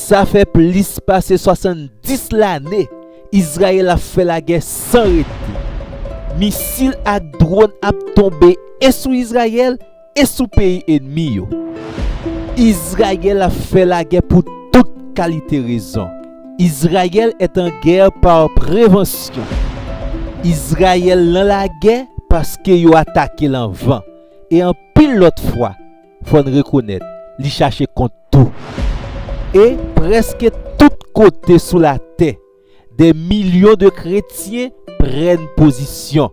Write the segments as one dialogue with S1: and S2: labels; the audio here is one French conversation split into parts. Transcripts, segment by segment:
S1: Ça fait plus passer 70 l'année. Israël a fait la guerre sans arrêter. Missile à drone a tombé et sous Israël et sous pays ennemi. Israël a fait la guerre pour toute qualité raison. Israël est en guerre par prévention. Israël dans la guerre parce qu'il a attaqué l'envant. Et en pile l'autre fois, faut reconnaître, il cherchait contre tout. Et presque tout côté sous la terre, des millions de chrétiens prennent position.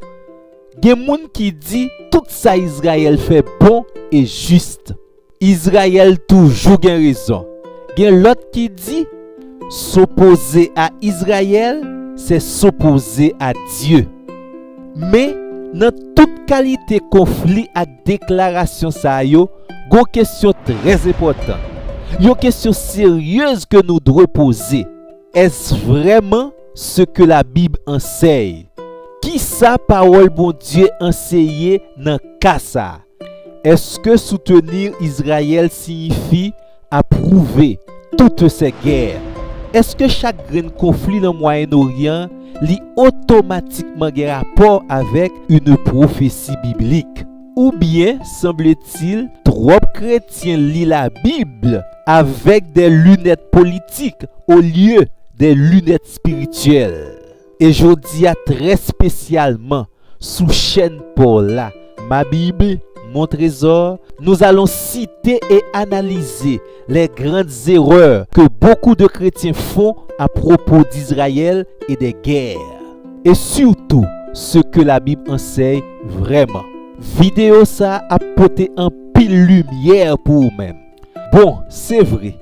S1: Il y a des gens qui disent tout ça Israël fait bon et juste. Israël toujours a raison. Il y a l'autre qui dit s'opposer à Israël, c'est s'opposer à Dieu. Mais dans toute qualité conflit et déclaration ça yo, une question très importante. Une question sérieuse que nous devons poser. Est-ce vraiment ce que la Bible enseigne? Qui sa parole bon Dieu enseigne dans cas ça? Est-ce que soutenir Israël signifie approuver toutes ces guerres? Est-ce que chaque grand conflit dans le Moyen-Orient lit automatiquement un rapport avec une prophétie biblique? Ou bien, semble-t-il, trop chrétiens lisent la Bible avec des lunettes politiques au lieu des lunettes spirituelles? Et je dis très spécialement, sous chaîne Paul là, ma Bible, mon trésor, nous allons citer et analyser les grandes erreurs que beaucoup de chrétiens font à propos d'Israël et des guerres. Et surtout, ce que la Bible enseigne vraiment. Vidéo ça a porté un pile lumière pour vous-même. Bon, c'est vrai,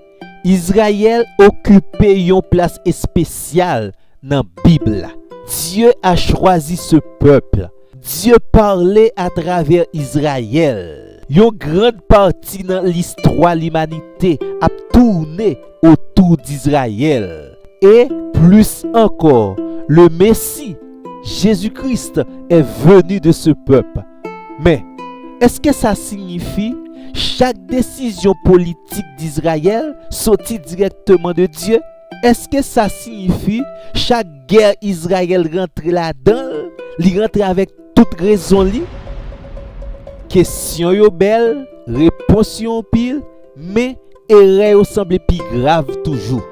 S1: Israël occupait une place spéciale dans la Bible. Dieu a choisi ce peuple. Dieu parlait à travers Israël. Une grande partie dans l'histoire de l'humanité a tourné autour d'Israël. Et plus encore, le Messie, Jésus-Christ, est venu de ce peuple. Mais, est-ce que ça signifie chaque décision politique d'Israël sortit directement de Dieu? Est-ce que ça signifie chaque guerre Israël rentre là-dedans, il rentre avec toute raison li? Question yo belle, réponse yo pile, mais erreur semble plus grave toujours.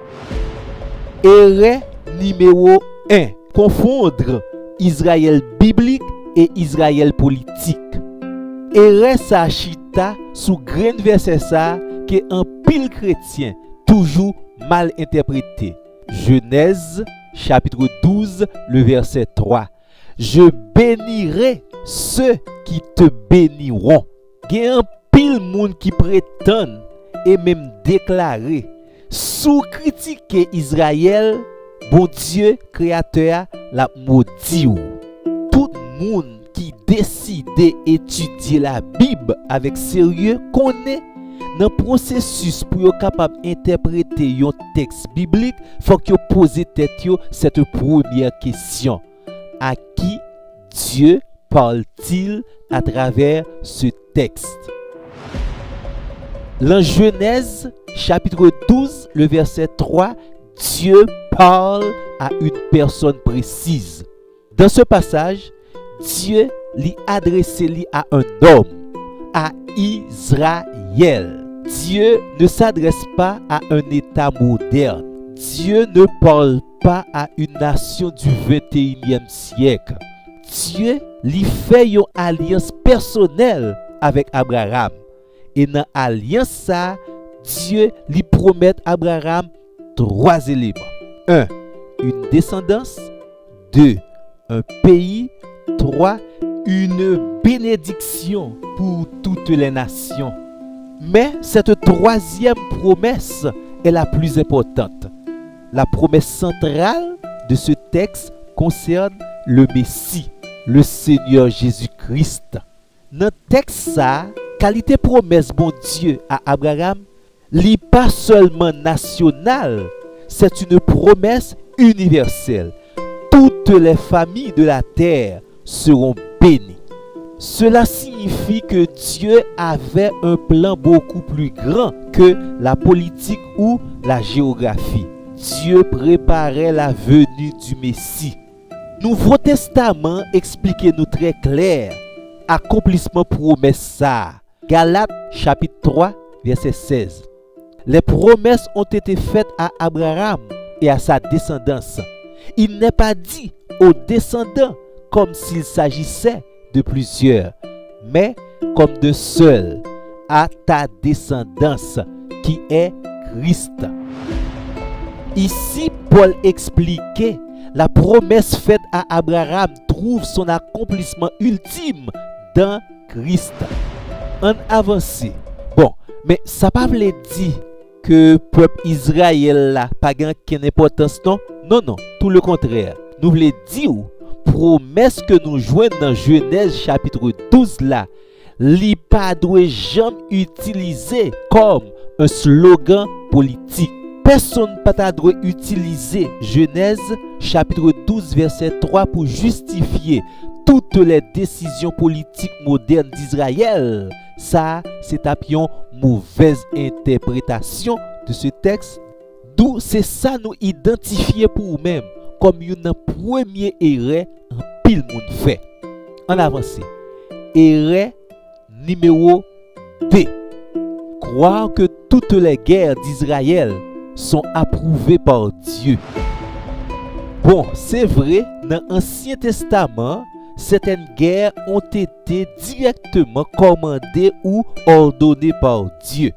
S1: Erreur numéro 1, confondre Israël biblique et Israël politique. Erreur sa chita sous grain verset ça que un pile chrétien toujours mal interprété. Genèse chapitre 12 le verset 3. Je bénirai ceux qui te béniront. Il y a un pile monde qui prétend et même déclarer sous critiquer Israël, bon Dieu créateur la maudit. Tout monde qui décide d'étudier la Bible avec sérieux connaît dans le processus pour être capable d'interpréter un texte biblique, il faut que vous posez cette première question. À qui Dieu parle-t-il à travers ce texte? Dans Genèse, chapitre 12, le verset 3, Dieu parle à une personne précise. Dans ce passage, Dieu lui adresse à un homme, à Israël. Dieu ne s'adresse pas à un État moderne. Dieu ne parle pas à une nation du 21e siècle. Dieu lui fait une alliance personnelle avec Abraham. Et dans l'alliance ça, Dieu lui promet à Abraham 3 éléments. 1. Une descendance. 2. Un pays. 3. Une bénédiction pour toutes les nations. Mais cette troisième promesse est la plus importante. La promesse centrale de ce texte concerne le Messie, le Seigneur Jésus-Christ. Dans le texte, ça, qualité promesse bon Dieu à Abraham, n'est pas seulement nationale, c'est une promesse universelle. Toutes les familles de la terre seront bénies. Cela signifie que Dieu avait un plan beaucoup plus grand que la politique ou la géographie. Dieu préparait la venue du Messie. Nouveau Testament explique nous très clair accomplissement promesse ça. Galates chapitre 3 verset 16. Les promesses ont été faites à Abraham et à sa descendance. Il n'est pas dit aux descendants comme s'il s'agissait de plusieurs, mais comme de seul, à ta descendance qui est Christ. Ici, Paul expliquait la promesse faite à Abraham trouve son accomplissement ultime dans Christ. En avancé. Bon, mais ça ne veut pas dire que le peuple Israël n'a pas qu'une importance, non? Non, tout le contraire. Nous voulons dire, promesse que nous jouons dans Genèse chapitre 12 là, li pas doit jamais utiliser comme un slogan politique. Personne ne doit utiliser Genèse chapitre 12 verset 3 pour justifier toutes les décisions politiques modernes d'Israël. Ça, c'est une mauvaise interprétation de ce texte. D'où c'est ça nous identifier pour nous-mêmes comme une première erreur en pile monde fait. En avancé. Erreur numéro 2. Croire que toutes les guerres d'Israël sont approuvées par Dieu. Bon, c'est vrai, dans l'Ancien Testament, certaines guerres ont été directement commandées ou ordonnées par Dieu.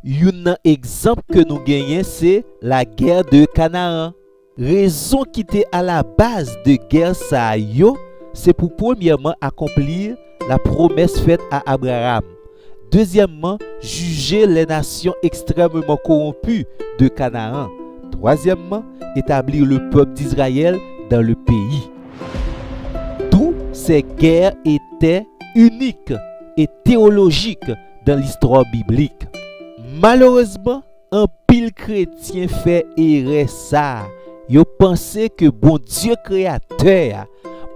S1: Un exemple que nous gagnons, c'est la guerre de Canaan. Raison qui était à la base de guerre ça c'est pour premièrement accomplir la promesse faite à Abraham. Deuxièmement, juger les nations extrêmement corrompues de Canaan. Troisièmement, établir le peuple d'Israël dans le pays. Toutes ces guerres étaient uniques et théologiques dans l'histoire biblique. Malheureusement, un pile chrétien fait erreur ça. Yo pensait que bon Dieu créateur,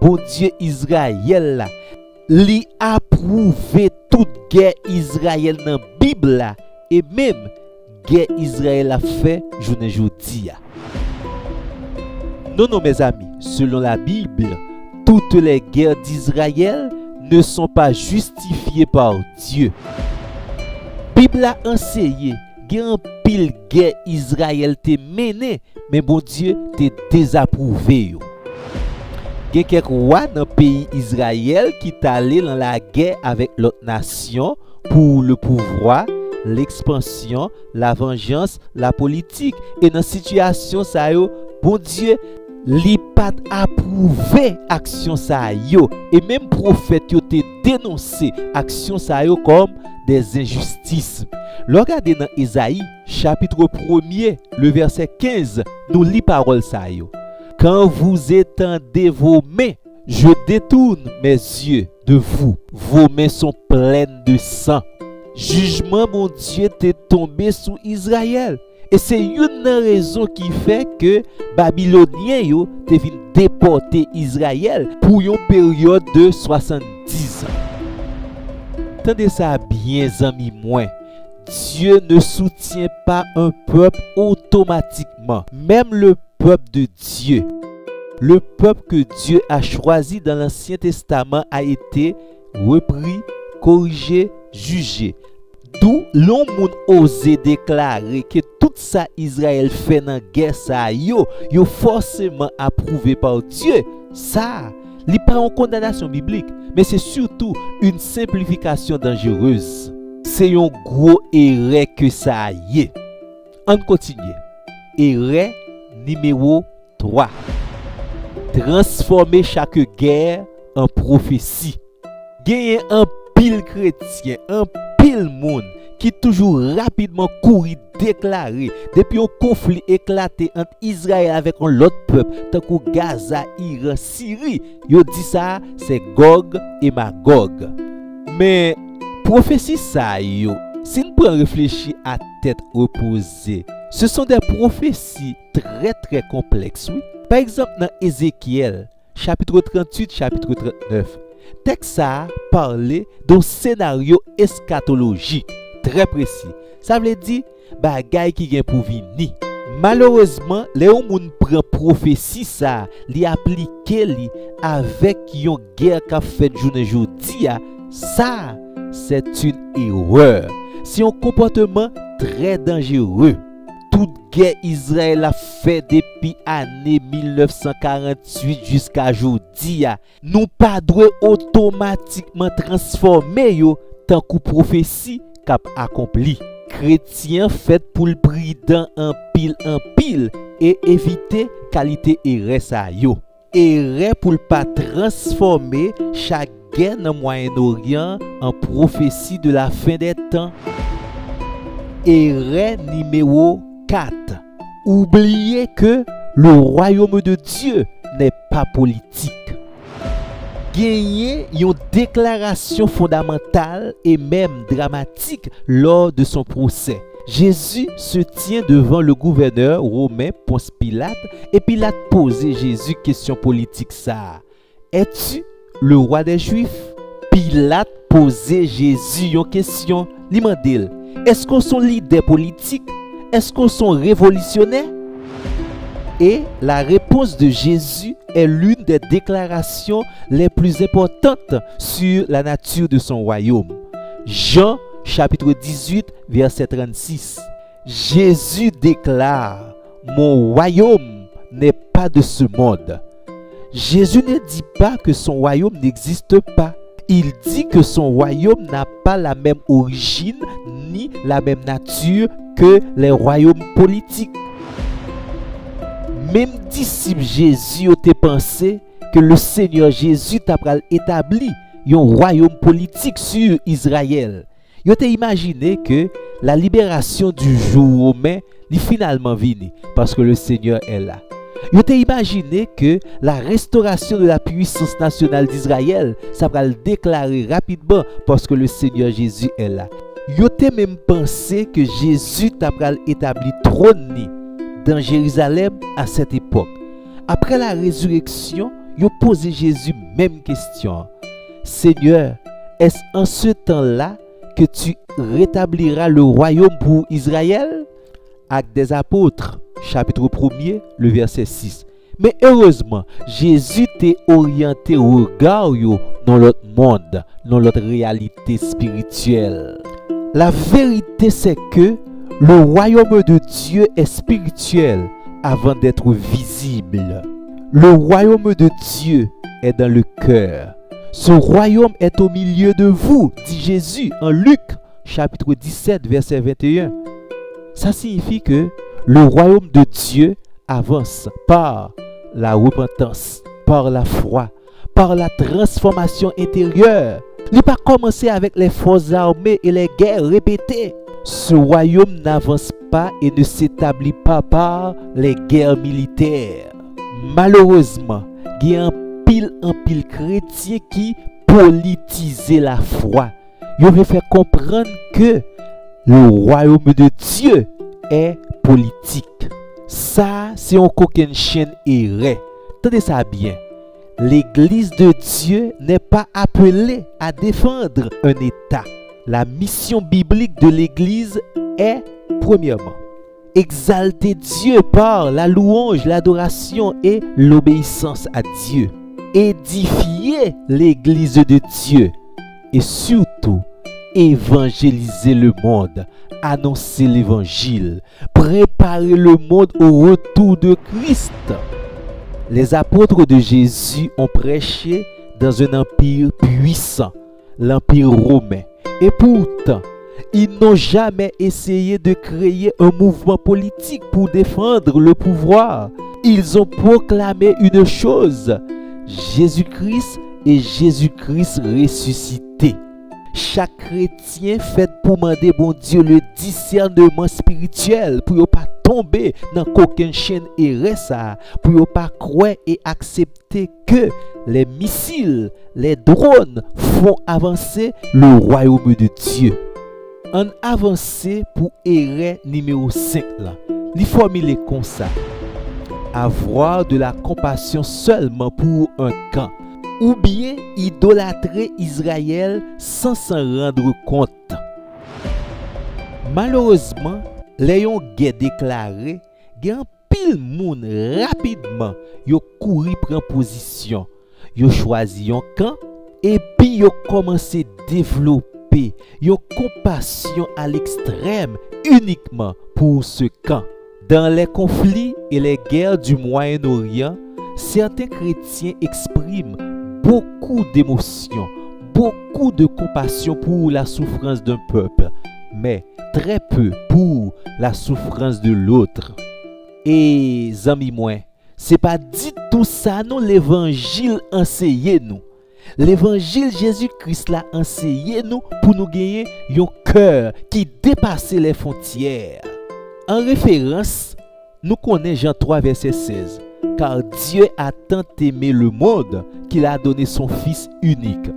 S1: bon Dieu Israël, li approuvé toute guerre Israël dans la Bible et même guerre Israël a fait journée jodi. Non, mes amis, selon la Bible, toutes les guerres d'Israël ne sont pas justifiées par Dieu. Bible a enseigné qu'un pile guerre Israël te mené, mais bon Dieu te désapprouvé. Il y a quelques rois dans le pays Israël qui sont allés dans la guerre avec l'autre nation pour le pouvoir, l'expansion, la vengeance, la politique. Et dans cette situation, ça yo, bon Dieu, li pas approuvé action ça yo. Et même prophète yo te dénoncé action ça yo comme des injustices. Regardez dans Isaïe chapitre 1er, le verset 15, nous lit parole ça yo. Quand vous étendez vos mains, je détourne mes yeux de vous. Vos mains sont pleines de sang. Jugement, mon Dieu, t'est tombé sur Israël. Et c'est une raison qui fait que Babyloniens yo te vin déporter Israël pour une période de 70 ans. Tendez ça bien, amis moi. Dieu ne soutient pas un peuple automatiquement. Même le peuple de Dieu, le peuple que Dieu a choisi dans l'Ancien Testament a été repris, corrigé, jugé. D'où l'on osé déclarer que tout ça Israël fait dans la guerre ça yo forcément approuvé par Dieu. Ça, n'est pas une condamnation biblique, mais c'est surtout une simplification dangereuse. C'est une gros erreur que ça y est. On continue. Erreur numéro 3. Transformer chaque guerre en prophétie. Gagner un pile chrétien, un pile monde qui toujours rapidement courir déclarer depuis un conflit éclaté entre Israël avec un autre peuple tant que Gaza, Iran, Syrie. Yo dit ça, c'est Gog et Magog. Mais prophétie ça yo, si nous prenons réfléchir à tête reposée, ce sont des prophéties très complexes, oui. Par exemple, dans Ézéchiel, chapitre 38, chapitre 39, texte ça parlait d'un scénario eschatologique très précis. Ça veut dire bagay qui gen pour venir. Malheureusement, les gens prennent prophétie ça, li appliquer li avec une guerre qu'a fait journée jodi, ça c'est une erreur. C'est un comportement très dangereux. Toute guerre Israël a fait depuis l'année 1948 jusqu'à aujourd'hui. Nous pas doit automatiquement transformer yo tant que prophétie cap accompli. Chrétien fait pour le prudent en pile et éviter qualité erreur ça yo. Erreur pour pas transformer chaque guerre dans Moyen-Orient en prophétie de la fin des temps. Erreur numéro 4. Oubliez que le royaume de Dieu n'est pas politique. Gagner une déclaration fondamentale et même dramatique lors de son procès. Jésus se tient devant le gouverneur romain Ponce Pilate et Pilate pose Jésus question politique ça. Es-tu le roi des Juifs? Pilate pose Jésus une question. Li mandel, est-ce qu'on sont leader politique? Est-ce qu'on sont révolutionnaire? Et la réponse de Jésus est l'une des déclarations les plus importantes sur la nature de son royaume. Jean chapitre 18 verset 36. Jésus déclare: mon royaume n'est pas de ce monde. Jésus ne dit pas que son royaume n'existe pas. Il dit que son royaume n'a pas la même origine ni la même nature que les royaumes politiques. Même disciples Jésus ont pensé que le Seigneur Jésus t'a établi un royaume politique sur Israël. Ils ont imaginé que la libération du joug romain est finalement venue parce que le Seigneur est là. Ils ont imaginé que la restauration de la puissance nationale d'Israël, ça va le déclarer rapidement parce que le Seigneur Jésus est là. Ils ont même pensé que Jésus t'a établi trône dans Jérusalem à cette époque. Après la résurrection, ils ont posé Jésus même question. Seigneur, est-ce en ce temps-là que tu rétabliras le royaume pour Israël? Actes des apôtres, chapitre 1er, le verset 6. Mais heureusement, Jésus t'a orienté au regard dans l'autre monde, dans l'autre réalité spirituelle. La vérité, c'est que le royaume de Dieu est spirituel avant d'être visible. Le royaume de Dieu est dans le cœur. Ce royaume est au milieu de vous, dit Jésus en Luc, chapitre 17, verset 21. Ça signifie que le royaume de Dieu avance par la repentance, par la foi, par la transformation intérieure. Il n'a pas commencé avec les forces armées et les guerres répétées. Ce royaume n'avance pas et ne s'établit pas par les guerres militaires. Malheureusement, il y a un pile chrétien qui politise la foi. Il veut faire comprendre que le royaume de Dieu est politique. Ça, c'est un coquin chaîne erré. Tenez ça bien. L'église de Dieu n'est pas appelée à défendre un État. La mission biblique de l'église est, premièrement, exalter Dieu par la louange, l'adoration et l'obéissance à Dieu. Édifier l'église de Dieu et surtout évangéliser le monde, annoncer l'évangile, préparer le monde au retour de Christ. Les apôtres de Jésus ont prêché dans un empire puissant, l'empire romain. Et pourtant, ils n'ont jamais essayé de créer un mouvement politique pour défendre le pouvoir. Ils ont proclamé une chose: Jésus-Christ et Jésus-Christ ressuscité. Chaque chrétien fait pour demander bon Dieu le discernement spirituel pour ne pas tomber dans aucune chaîne errée ça, pour ne pas croire et accepter que les missiles, les drones font avancer le royaume de Dieu. On avance pour erreur numéro 5 là. Il formule comme ça: avoir de la compassion seulement pour un camp, ou bien idolâtrer Israël sans s'en rendre compte. Malheureusement, les yon guerre déclaré, gen pile moun rapidement yo couri prend position, yo choisi yon camp et puis yo commencé développer yon compassion à l'extrême uniquement pour ce camp. Dans les conflits et les guerres du Moyen-Orient, certains chrétiens expriment beaucoup d'émotions, beaucoup de compassion pour la souffrance d'un peuple, mais très peu pour la souffrance de l'autre. Et amis moi, c'est pas dit tout ça non l'évangile enseigne nous. L'évangile Jésus-Christ l'a enseigné nous pour nous gagner un cœur qui dépasse les frontières. En référence, nous connaissons Jean 3 verset 16. Car Dieu a tant aimé le monde qu'il a donné son Fils unique.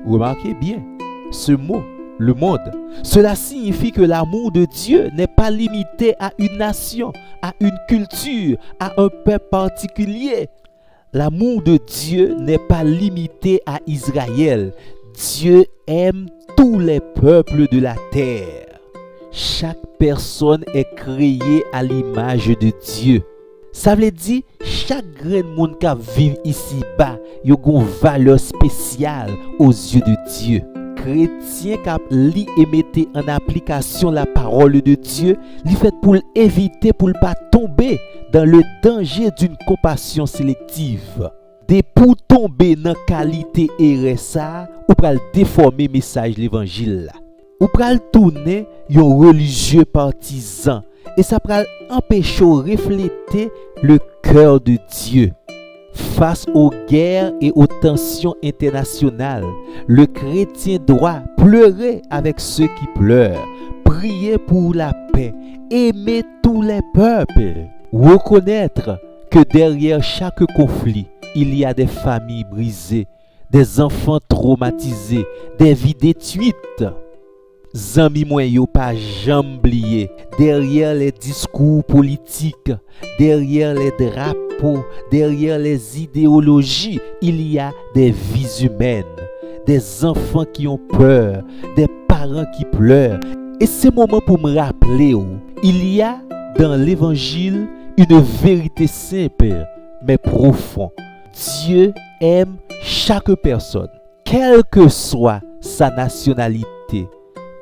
S1: Remarquez bien ce mot, le monde. Cela signifie que l'amour de Dieu n'est pas limité à une nation, à une culture, à un peuple particulier. L'amour de Dieu n'est pas limité à Israël. Dieu aime tous les peuples de la terre. Chaque personne est créée à l'image de Dieu. Ça veut dire chaque grain de monde qui vit ici-bas, il a une valeur spéciale aux yeux de Dieu. Chrétien qui lit et mette en application la parole de Dieu, il fait pour éviter pour ne pas tomber dans le danger d'une compassion sélective. Dès pour tomber dans la qualité RSA, ou pour déformer le message de l'évangile. Ou pour tourner un religieux partisan. Et ça va empêcher de refléter le cœur de Dieu. Face aux guerres et aux tensions internationales, le chrétien doit pleurer avec ceux qui pleurent, prier pour la paix, aimer tous les peuples, reconnaître que derrière chaque conflit, il y a des familles brisées, des enfants traumatisés, des vies détruites. Zami mwen yo pas jamais oublié, derrière les discours politiques, derrière les drapeaux, derrière les idéologies, il y a des vies humaines, des enfants qui ont peur, des parents qui pleurent. Et c'est le moment pour me rappeler, il y a dans l'évangile une vérité simple mais profonde. Dieu aime chaque personne, quelle que soit sa nationalité,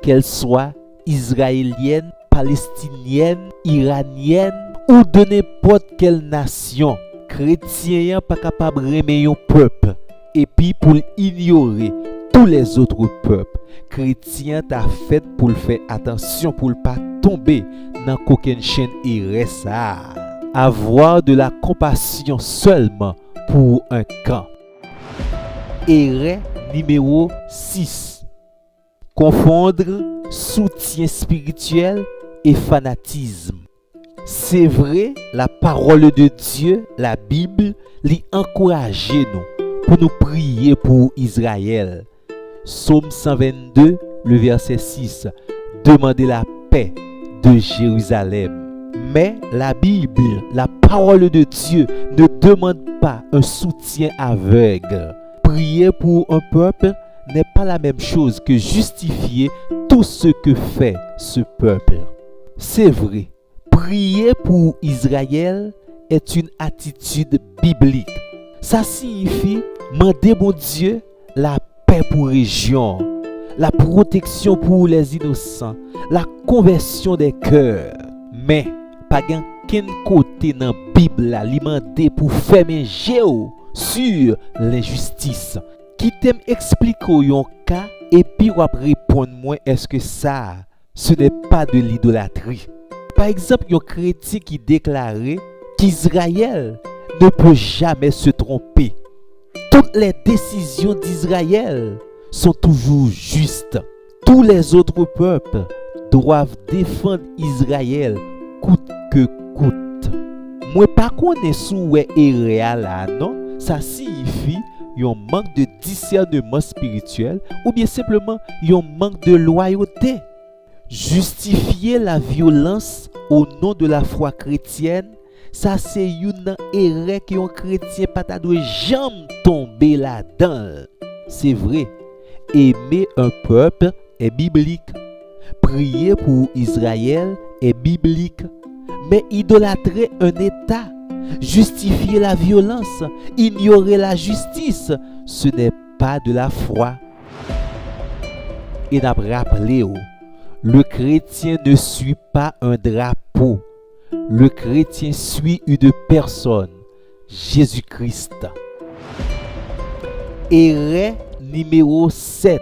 S1: qu'elle soit israélienne, palestinienne, iranienne ou de n'importe quelle nation. Chrétien pas capable d'aimer un peuple et puis pour ignorer tous les autres peuples. Chrétien t'a fait pour le faire attention pour ne pas tomber dans aucune chaîne RSA. Avoir de la compassion seulement pour un camp. Erreur numéro 6. Confondre soutien spirituel et fanatisme. C'est vrai, la parole de Dieu, la Bible, l'y encourage nous pour nous prier pour Israël. Psaume 122, le verset 6. Demandez la paix de Jérusalem. Mais la Bible, la parole de Dieu, ne demande pas un soutien aveugle. Prier pour un peuple n'est pas la même chose que justifier tout ce que fait ce peuple. C'est vrai, prier pour Israël est une attitude biblique. Ça signifie demander bon Dieu la paix pour la région, la protection pour les innocents, la conversion des cœurs. Mais pas qu'un côté dans la Bible l'alimenter pour fermer géo sur l'injustice. Qui t'aime expliquer un cas et puis on répondre moi est-ce que ça ce n'est pas de l'idolâtrie. Par exemple, un chrétien qui déclarait qu'Israël ne peut jamais se tromper. Toutes les décisions d'Israël sont toujours justes. Tous les autres peuples doivent défendre Israël coûte que coûte. Moi pas connais sou est réel là non, ça signifie un manque de discernement spirituel ou bien simplement un manque de loyauté. Justifier la violence au nom de la foi chrétienne, ça c'est une erreur que un chrétien pas doit jamais tomber là-dedans. C'est vrai, aimer un peuple est biblique, Prier pour Israël est biblique, mais idolâtrer un État, justifier la violence, ignorer la justice, ce n'est pas de la foi. Et n'a rappelé, le chrétien ne suit pas un drapeau. Le chrétien suit une personne, Jésus-Christ. Erreur numéro 7.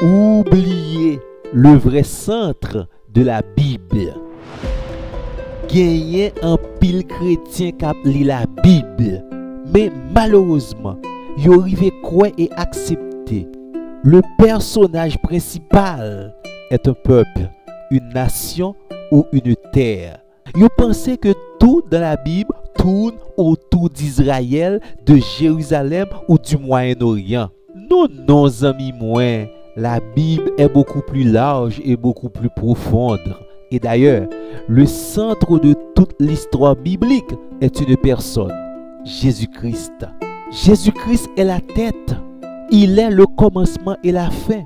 S1: Oubliez le vrai centre de la Bible. Gagner un pile chrétien qui lit la Bible, mais malheureusement, ils arrivent quoi et accepter. Le personnage principal est un peuple, une nation ou une terre. Ils pensaient que tout dans la Bible tourne autour d'Israël, de Jérusalem ou du Moyen-Orient. Non, amis, la Bible est beaucoup plus large et beaucoup plus profonde. Et d'ailleurs, le centre de toute l'histoire biblique est une personne, Jésus-Christ. Jésus-Christ est la tête. Il est le commencement et la fin.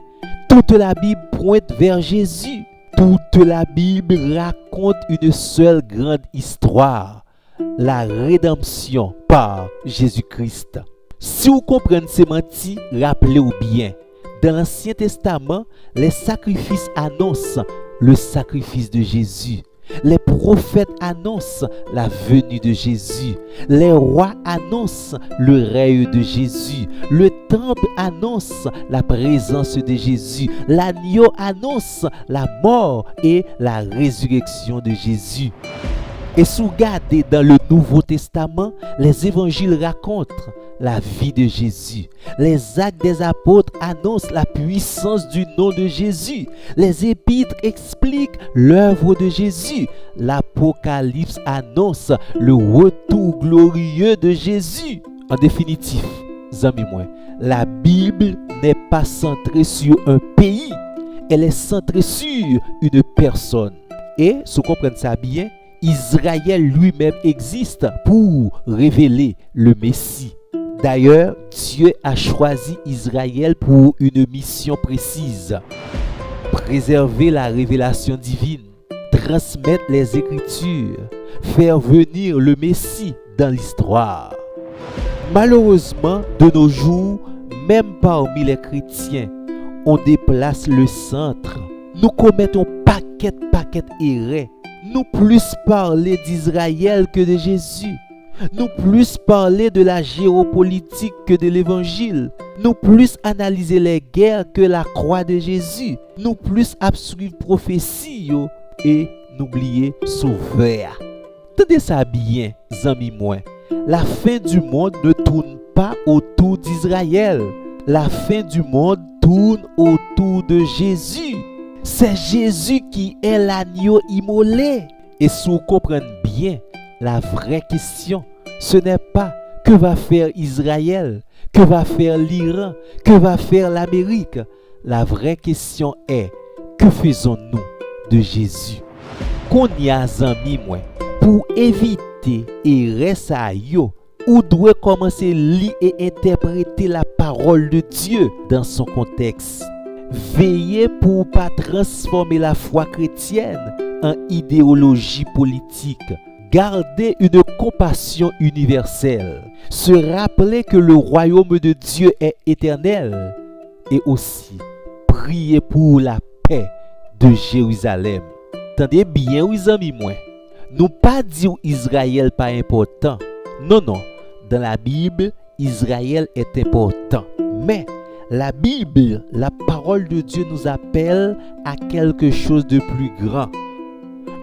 S1: Toute la Bible pointe vers Jésus. Toute la Bible raconte une seule grande histoire, la rédemption par Jésus-Christ. Si vous comprenez ces mentis, rappelez-vous bien, dans l'Ancien Testament, les sacrifices annoncent le sacrifice de Jésus. Les prophètes annoncent la venue de Jésus. Les rois annoncent le règne de Jésus. Le temple annonce la présence de Jésus. L'agneau annonce la mort et la résurrection de Jésus. Et si vous regardez dans le Nouveau Testament, les évangiles racontent la vie de Jésus. Les actes des apôtres annoncent la puissance du nom de Jésus. Les épîtres expliquent l'œuvre de Jésus. L'Apocalypse annonce le retour glorieux de Jésus. En définitive, amis, la Bible n'est pas centrée sur un pays. Elle est centrée sur une personne. Et, si vous comprenez ça bien, Israël lui-même existe pour révéler le Messie. D'ailleurs, Dieu a choisi Israël pour une mission précise. Préserver la révélation divine, transmettre les Écritures, faire venir le Messie dans l'histoire. Malheureusement, de nos jours, même parmi les chrétiens, on déplace le centre. Nous commettons paquet d'erreurs. Nous plus parler d'Israël que de Jésus. Nous plus parler de la géopolitique que de l'évangile. Nous plus analyser les guerres que la croix de Jésus. Nous plus suivre prophétie et n'oublier sauveur. Tenez ça bien, amis. La fin du monde ne tourne pas autour d'Israël. La fin du monde tourne autour de Jésus. C'est Jésus qui est l'agneau immolé. Et si vous comprenez bien, la vraie question, ce n'est pas que va faire Israël, que va faire l'Iran, que va faire l'Amérique. La vraie question est, que faisons-nous de Jésus? Qu'on y a amis, pour éviter et rester à yo, ou doit commencer à lire et interpréter la parole de Dieu dans son contexte. Veillez pour ne pas transformer la foi chrétienne en idéologie politique. Gardez une compassion universelle. Se rappeler que le royaume de Dieu est éternel. Et aussi, priez pour la paix de Jérusalem. Tendez bien, oui, amis, nous pas dire Israël pas important. Non. Dans la Bible, Israël est important. Mais la Bible, la parole de Dieu nous appelle à quelque chose de plus grand.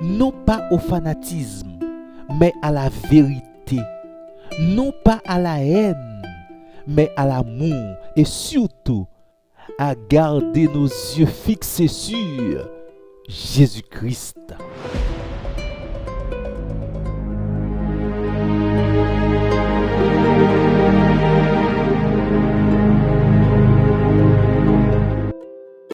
S1: Non pas au fanatisme, mais à la vérité. Non pas à la haine, mais à l'amour. Et surtout, à garder nos yeux fixés sur Jésus-Christ.